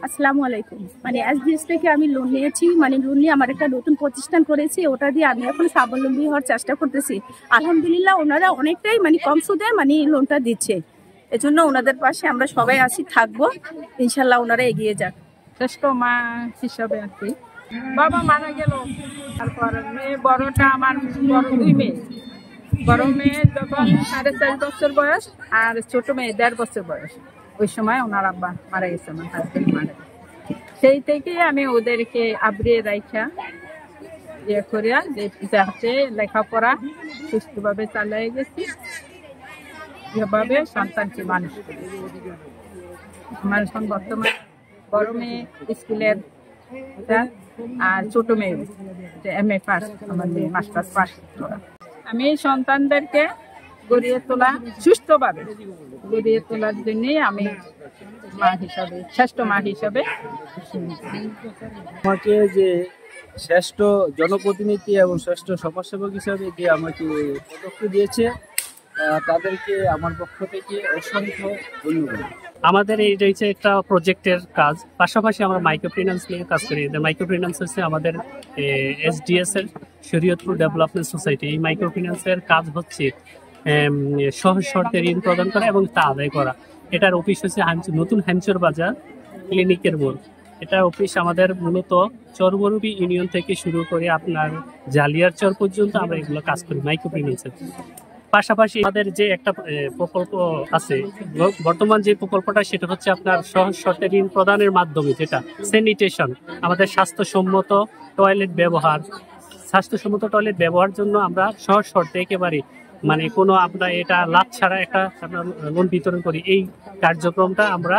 আসসালামু আলাইকুম। মানে এসডিএস থেকে আমি লোন নিয়েছি, মানে লোন নিয়ে আমার একটা নতুন প্রতিষ্ঠান করেছি, ওটা দিয়ে আমি এখন স্বাবলম্বী হওয়ার চেষ্টা করতেছি। আলহামদুলিল্লাহ ওনারা অনেকটাই মানে কম সুদে মানে লোনটা দিচ্ছে, এজন্য ওনাদের পাশে আমরা সবাই আছি, থাকবো ইনশাল্লাহ, ওনারা এগিয়ে যাক। শ্রেষ্ঠ মা হিসাবে আর কি। বাবা মারা গেল, তারপর মেয়ে বড়টা আমার বড় 2 মেয়ে। বড় মেয়ে যখন 4.5 বছর বয়স আর ছোট মেয়ে 1.5 বছর বয়স, ওই সময় ওনার আব্বা মারা গেছে, আমার হাজবেন্ড মারা গেছে। সেই থেকে আমি ওদেরকে আবরিয়ে রাখা ইয়ে করিয়া যাতে লেখাপড়া সুস্থভাবে চালিয়ে গেছি, এভাবে সন্তানকে মানুষ করি। আমার এখন বর্তমানে বড় মেয়ে স্কুলের আর ছোট মেয়ে MA পাস, আমাদের মাস্টার্স পাস করা। আমি সন্তানদেরকে গড়িয়ে তোলা, সুস্থভাবে গড়িয়ে তোলার জন্যই আমি মা হিসাবে, শ্রেষ্ঠ মা হিসাবে আমাকে যে শ্রেষ্ঠ জনপ্রতিনিধি এবং শ্রেষ্ঠ সমাজসেবক হিসাবে যে আমাকে পদক দিয়েছে, তাদেরকে আমার পক্ষ থেকে অসংখ্য ধন্যবাদ। আমাদের এইটা হচ্ছে একটা প্রজেক্টের কাজ, পাশাপাশি আমরা মাইক্রো ফিন্যান্স নিয়ে কাজ করি। মাইক্রো ফিন্যান্স হচ্ছে আমাদের SDS এর শরীয়তপুর ডেভেলপমেন্ট সোসাইটি। এই মাইক্রো ফিন্যান্সের কাজ হচ্ছে সহজ শর্তে ঋণ প্রদান করা এবং তা আদায় করা। এটার অফিস হচ্ছে নতুন হ্যামচর বাজার ক্লিনিকের মোড়। এটা অফিস আমাদের মূলত চরবরুবি ইউনিয়ন থেকে শুরু করে আপনার জালিয়ারচর পর্যন্ত আমরা এগুলো কাজ করি মাইক্রো ফিন্যান্সের। পাশাপাশি আমাদের যে একটা প্রকল্প আছে, বর্তমান যে প্রকল্পটা, সেটা হচ্ছে আপনার সহজ শর্তে ঋণ প্রদানের মাধ্যমে, যেটা স্যানিটেশন, আমাদের স্বাস্থ্যসম্মত টয়লেট ব্যবহার জন্য আমরা সহজ শর্তে একেবারে মানে কোনো আমরা এটা লাভ ছাড়া একটা আপনার লোন বিতরণ করি। এই কার্যক্রমটা আমরা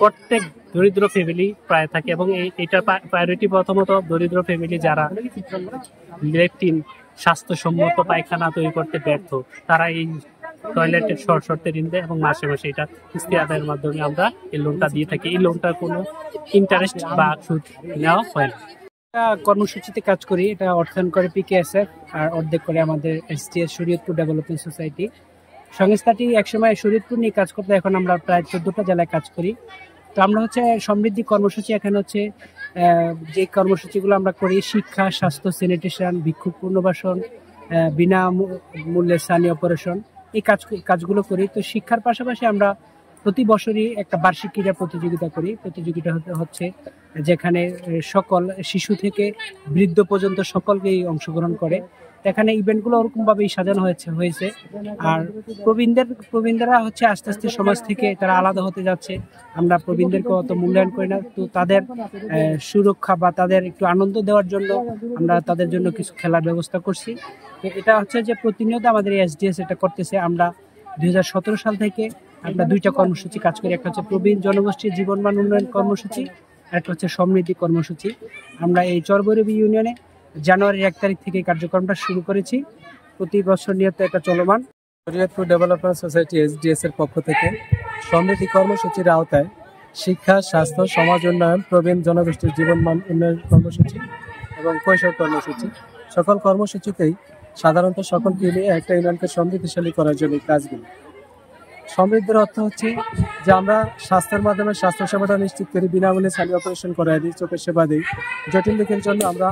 প্রত্যেক দরিদ্র ফ্যামিলি প্রায় থাকে, এবং এইটার প্রায়োরিটি প্রথমত দরিদ্র ফ্যামিলি যারা লেট্রিন, স্বাস্থ্যসম্মত পায়খানা তৈরি করতে ব্যর্থ, তারা এই টয়লেটের শর্তে ঋণ দেয় এবং মাসে মাসে এটা কিস্তি আদায়ের মাধ্যমে আমরা এই লোনটা দিয়ে থাকি। এই লোনটার কোনো ইন্টারেস্ট বা সুদ নেওয়া হয় না। কর্মসূচিতে কাজ করি, এটা অর্থায়ন করে PKSF আর অর্ধেক করে আমাদের SDS শরীয়তপুর ডেভেলপমেন্ট সোসাইটি। সংস্থাটি একসময় শরীয়তপুর নিয়ে কাজ করতে, এখন আমরা প্রায় 14টা জেলায় কাজ করি। তো আমরা হচ্ছে সমৃদ্ধি কর্মসূচি, এখানে হচ্ছে যে কর্মসূচিগুলো আমরা করি, শিক্ষা, স্বাস্থ্য, স্যানিটেশন, ভিক্ষুক পুনর্বাসন, বিনামূল্যে স্থানীয় অপারেশন, এই কাজগুলো করি। তো শিক্ষার পাশাপাশি আমরা প্রতি বছরই একটা বার্ষিক ক্রীড়া প্রতিযোগিতা করি। প্রতিযোগিতা হচ্ছে যেখানে সকল শিশু থেকে বৃদ্ধ পর্যন্ত সকলকেই অংশগ্রহণ করে। এখানে ইভেন্টগুলো ওরকমভাবেই সাজানো হয়েছে। আর প্রবীণরা হচ্ছে আস্তে আস্তে সমাজ থেকে তারা আলাদা হতে যাচ্ছে। আমরা প্রবীণদেরকে অত মূল্যায়ন করি না, তো তাদের সুরক্ষা বা তাদের একটু আনন্দ দেওয়ার জন্য আমরা তাদের জন্য কিছু খেলার ব্যবস্থা করছি। এটা হচ্ছে যে প্রতিনিয়ত আমাদের SDS এটা করতেছে। আমরা 2017 সাল থেকে আমরা 2টা কর্মসূচি কাজ করি। একটা হচ্ছে প্রবীণ জনগোষ্ঠীর জীবনমান উন্নয়ন কর্মসূচি, আর একটা হচ্ছে সমৃদ্ধি কর্মসূচি। আমরা এই চরবরুবি ইউনিয়নে জানুয়ারির 1 তারিখ থেকে কার্যক্রমটা শুরু করেছি, প্রতি বছর নিয়ত একটা চলমান। শরীয়তপুর ডেভেলপমেন্ট সোসাইটি SDS এর পক্ষ থেকে সমৃদ্ধি কর্মসূচির আওতায় শিক্ষা, স্বাস্থ্য, সমাজ উন্নয়ন, প্রবীণ জনগোষ্ঠীর জীবনমান উন্নয়ন কর্মসূচি এবং কৈশোর কর্মসূচি, সকল কর্মসূচিতেই সাধারণত সকলকে নিয়ে একটা ইউনিয়নকে সমৃদ্ধিশালী করার জন্য কাজগুলো। সমৃদ্ধির অর্থ হচ্ছে যে আমরা স্বাস্থ্যের মাধ্যমে স্বাস্থ্য সেবাটা নিশ্চিত করি, বিনামূল্যে স্থানীয় অপারেশন করাই দিই, চোখের সেবা দিই। জটিল রোগের জন্য আমরা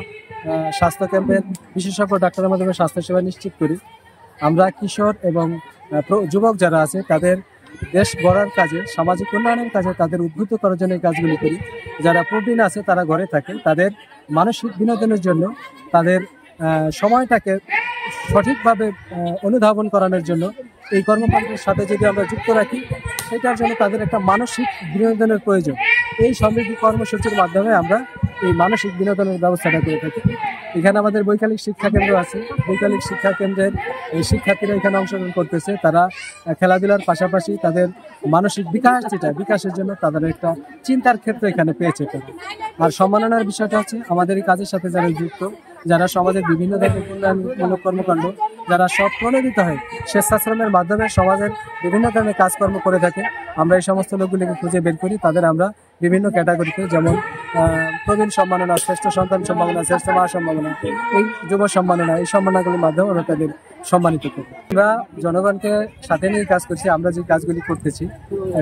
স্বাস্থ্য ক্যাম্পের বিশেষজ্ঞ ডাক্তারের মাধ্যমে স্বাস্থ্যসেবা নিশ্চিত করি। আমরা কিশোর এবং যুবক যারা আছে তাদের দেশ গড়ার কাজে, সামাজিক উন্নয়নের কাজে তাদের উদ্বুদ্ধ করার জন্য এই কাজগুলি করি। যারা প্রবীণ আছে তারা ঘরে থাকে, তাদের মানসিক বিনোদনের জন্য, তাদের সময়টাকে সঠিকভাবে অনুধাবন করানোর জন্য এই কর্মকাণ্ডের সাথে যদি আমরা যুক্ত রাখি, সেটার জন্য তাদের একটা মানসিক বিনোদনের প্রয়োজন। এই সমৃদ্ধি কর্মসূচির মাধ্যমে আমরা এই মানসিক বিনোদনের ব্যবস্থাটা করে থাকি। এখানে আমাদের বৈকালিক শিক্ষা কেন্দ্র আছে। বৈকালিক শিক্ষা কেন্দ্রের এই শিক্ষার্থীরা এখানে অংশগ্রহণ করতেছে। তারা খেলাধুলার পাশাপাশি তাদের মানসিক বিকাশের জন্য তাদের একটা চিন্তার ক্ষেত্র এখানে পেয়েছে। আর সম্মাননার বিষয়টা হচ্ছে আমাদের এই কাজের সাথে যারা যুক্ত, যারা সমাজের বিভিন্ন ধরনের উন্নয়নমূলক কর্মকাণ্ড, যারা সব প্রণোদিত হয় স্বেচ্ছাশ্রমের মাধ্যমে সমাজের বিভিন্ন ধরনের কাজকর্ম করে থাকে, আমরা এই সমস্ত লোকগুলিকে খুঁজে বের করি, তাদের আমরা বিভিন্ন ক্যাটাগরিতে, যেমন প্রবীণ সম্মাননা, শ্রেষ্ঠ সন্তান সম্মাননা, শ্রেষ্ঠ মা সম্মাননা, এই যুব সম্মাননা, এই সম্মাননাগুলির মাধ্যমে আমরা তাদের সম্মানিত করি। আমরা জনগণকে সাথে নিয়ে কাজ করছি। আমরা যে কাজগুলি করতেছি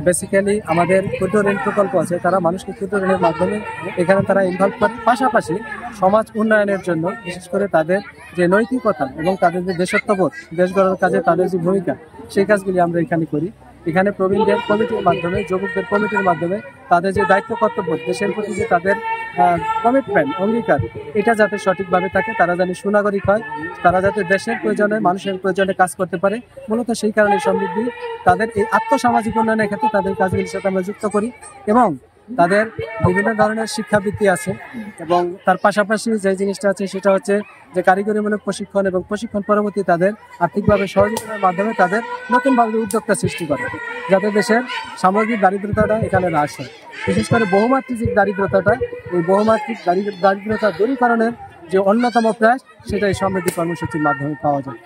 বেসিক্যালি আমাদের ক্ষুদ্র ঋণ প্রকল্প আছে, তারা মানুষকে ক্ষুদ্র ঋণের মাধ্যমে এখানে তারা ইনভলভ করে, পাশাপাশি সমাজ উন্নয়নের জন্য বিশেষ করে তাদের যে নৈতিকতা এবং তাদের যে দেশত্ববোধ, দেশ গড়ার কাজে তাদের যে ভূমিকা, সেই কাজগুলি আমরা এখানে করি। এখানে প্রবীণদের কমিটির মাধ্যমে, যুবকদের কমিটির মাধ্যমে তাদের যে দায়িত্ব কর্তব্য, দেশের প্রতি যে তাদের কমিটমেন্ট, অঙ্গীকার, এটা যাতে সঠিকভাবে থাকে, তারা যেন সুনাগরিক হয়, তারা যাতে দেশের প্রয়োজনে, মানুষের প্রয়োজনে কাজ করতে পারে, মূলত সেই কারণে সমৃদ্ধি তাদের এই আত্মসামাজিক উন্নয়নের ক্ষেত্রে তাদের কাজগুলির সাথে আমরা যুক্ত করি। এবং তাদের বিভিন্ন ধরনের শিক্ষাবৃত্তি আছে, এবং তার পাশাপাশি যে জিনিসটা আছে সেটা হচ্ছে যে কারিগরিমূলক প্রশিক্ষণ, এবং প্রশিক্ষণ পরবর্তী তাদের আর্থিকভাবে সহযোগিতার মাধ্যমে তাদের নতুনভাবে উদ্যোক্তা সৃষ্টি করে, যাতে দেশের সামগ্রিক দারিদ্রতাটা এখানে হ্রাস হয়। বিশেষ করে বহুমাত্রিক দারিদ্রতাটা, এই বহুমাত্রিক দারিদ্রতা দূরীকরণের যে অন্যতম প্রয়াস, সেটা এই সমৃদ্ধি কর্মসূচির মাধ্যমে পাওয়া যায়।